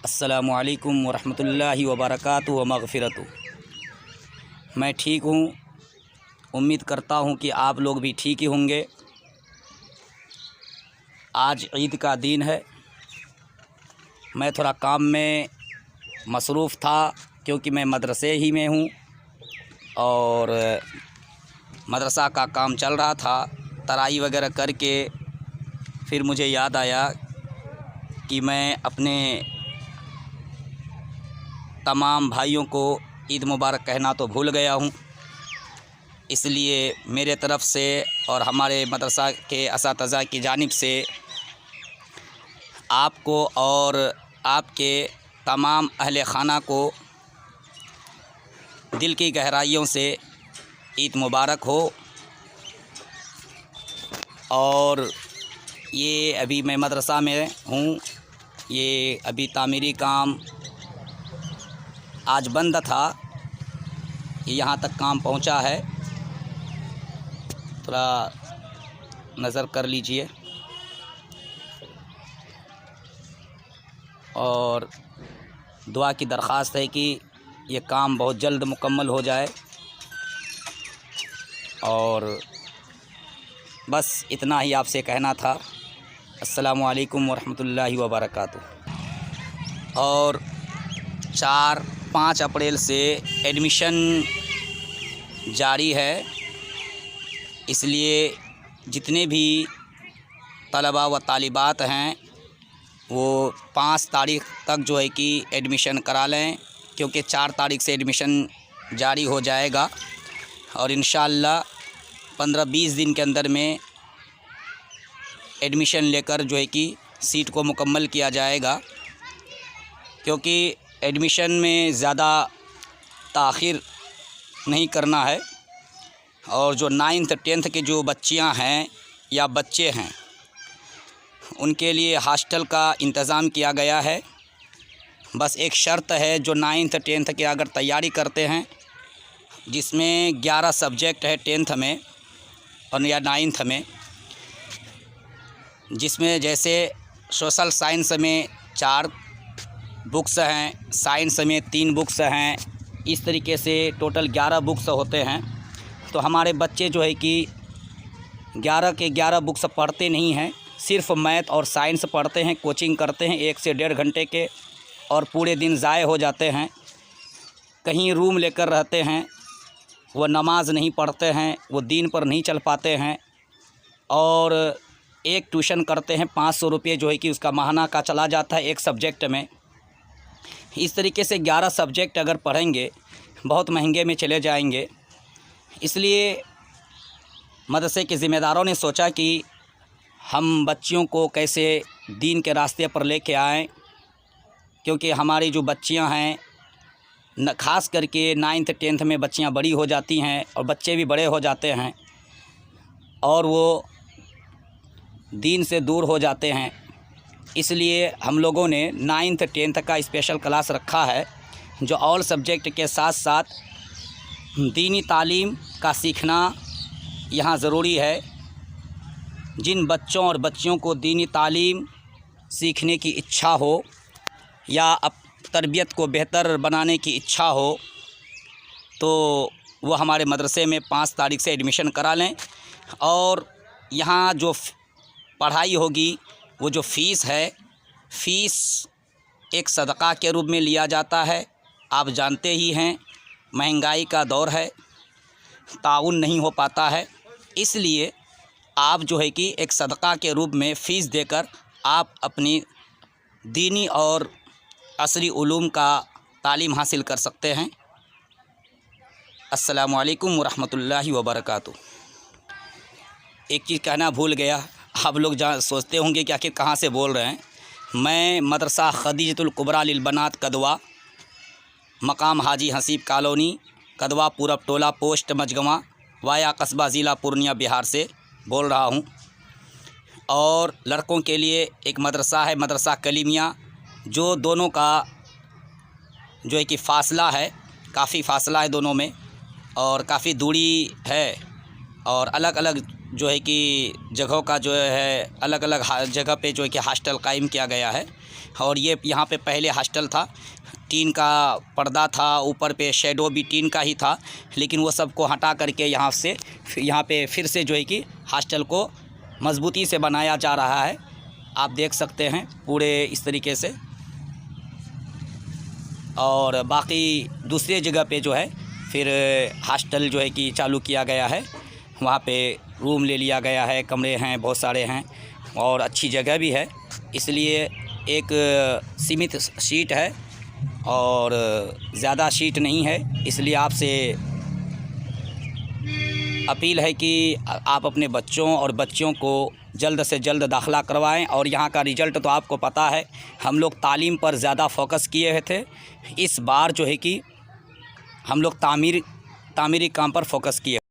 अस्सलामु अलैकुम वरहमतुल्लाहि वबरकातुहु व मग़फ़िरतुहु। मैं ठीक हूँ, उम्मीद करता हूँ कि आप लोग भी ठीक ही होंगे। आज ईद का दिन है। मैं थोड़ा काम में मसरूफ़ था क्योंकि मैं मदरसे ही में हूँ और मदरसा का काम चल रहा था। तराई वगैरह करके फिर मुझे याद आया कि मैं अपने तमाम भाइयों को ईद मुबारक कहना तो भूल गया हूँ। इसलिए मेरे तरफ़ से और हमारे मदरसा के असातिज़ा की जानिब से आपको और आपके तमाम अहले ख़ाना को दिल की गहराइयों से ईद मुबारक हो। और ये अभी मैं मदरसा में हूँ, ये अभी तामीरी काम आज बंद था, यहाँ तक काम पहुँचा है। थोड़ा नज़र कर लीजिए और दुआ की दरख्वास्त है कि ये काम बहुत जल्द मुकम्मल हो जाए। और बस इतना ही आपसे कहना था। अस्सलामु अलैकुम वरहमतुल्लाहि वबरकातुहू। और 4-5 अप्रैल से एडमिशन जारी है, इसलिए जितने भी तलबा व तालिबात हैं वो 5 तारीख़ तक जो है कि एडमिशन करा लें, क्योंकि 4 तारीख़ से एडमिशन जारी हो जाएगा और इंशाअल्लाह 15-20 दिन के अंदर में एडमिशन लेकर जो है कि सीट को मुकम्मल किया जाएगा। क्योंकि एडमिशन में ज़्यादा ताख़ीर नहीं करना है। और जो 9th 10th के जो बच्चियां हैं या बच्चे हैं उनके लिए हॉस्टल का इंतज़ाम किया गया है। बस एक शर्त है, जो 9th 10th के अगर तैयारी करते हैं, जिसमें 11 सब्जेक्ट है 10th में और या 9th में, जिसमें जैसे सोशल साइंस में 4 बुक्स हैं, साइंस में 3 बुक्स हैं, इस तरीके से टोटल 11 बुक्स होते हैं। तो हमारे बच्चे जो है कि 11 के 11 बुक्स पढ़ते नहीं हैं, सिर्फ़ मैथ और साइंस पढ़ते हैं, कोचिंग करते हैं 1 से 1.5 घंटे के, और पूरे दिन ज़ाय हो जाते हैं। कहीं रूम लेकर रहते हैं, वो नमाज़ नहीं पढ़ते हैं, वो दीन पर नहीं चल पाते हैं। और एक ट्यूशन करते हैं, 500 रुपये जो है कि उसका माहाना का चला जाता है एक सब्जेक्ट में। इस तरीके से 11 सब्जेक्ट अगर पढ़ेंगे बहुत महंगे में चले जाएंगे। इसलिए मदरसे के ज़िम्मेदारों ने सोचा कि हम बच्चियों को कैसे दीन के रास्ते पर लेके आएँ, क्योंकि हमारी जो बच्चियां हैं न, ख़ास करके 9th 10th में बच्चियां बड़ी हो जाती हैं और बच्चे भी बड़े हो जाते हैं और वो दीन से दूर हो जाते हैं। इसलिए हम लोगों ने 9th 10th का स्पेशल क्लास रखा है, जो ऑल सब्जेक्ट के साथ साथ दीनी तालीम का सीखना यहाँ ज़रूरी है। जिन बच्चों और बच्चियों को दीनी तालीम सीखने की इच्छा हो या तरबियत को बेहतर बनाने की इच्छा हो, तो वो हमारे मदरसे में 5 तारीख़ से एडमिशन करा लें। और यहाँ जो पढ़ाई होगी, वो जो फ़ीस है, फ़ीस एक सदक़ा के रूप में लिया जाता है। आप जानते ही हैं महंगाई का दौर है, ताउन नहीं हो पाता है, इसलिए आप जो है कि एक सदक़ा के रूप में फ़ीस देकर आप अपनी दीनी और असरी उलूम का तालीम हासिल कर सकते हैं। अस्सलामु अलैकुम वरहमतुल्लाहि वबरकातुहू। एक चीज़ कहना भूल गया, आप लोग सोचते होंगे कि आखिर कहाँ से बोल रहे हैं। मैं मदरसा खदीजतुल कुबरा लिल बनात कदवा, मकाम हाजी हसीब कॉलोनी, कदवा पूरब टोला, पोस्ट मजगवा, वाया कस्बा, ज़िला पूर्णिया, बिहार से बोल रहा हूँ। और लड़कों के लिए एक मदरसा है, मदरसा कलीमिया, जो दोनों का जो है कि फ़ासला है, काफ़ी फ़ासला है दोनों में और काफ़ी दूरी है। और अलग अलग जो है कि जगहों का जो है अलग अलग जगह पे जो है कि हॉस्टल कायम किया गया है। और ये यहाँ पे पहले हॉस्टल था, टीन का पर्दा था, ऊपर पे शेडो भी टीन का ही था, लेकिन वो सब को हटा करके यहाँ पे फिर से जो है कि हॉस्टल को मजबूती से बनाया जा रहा है। आप देख सकते हैं पूरे इस तरीके से। और बाकी दूसरे जगह पे जो है फिर हॉस्टल जो है कि चालू किया गया है, वहाँ पे रूम ले लिया गया है, कमरे हैं, बहुत सारे हैं और अच्छी जगह भी है। इसलिए एक सीमित सीट है और ज़्यादा सीट नहीं है। इसलिए आपसे अपील है कि आप अपने बच्चों और बच्चियों को जल्द से जल्द दाखिला करवाएं। और यहाँ का रिज़ल्ट तो आपको पता है, हम लोग तालीम पर ज़्यादा फोकस किए हुए थे, इस बार जो है कि हम लोग तामीरी काम पर फोकस किए।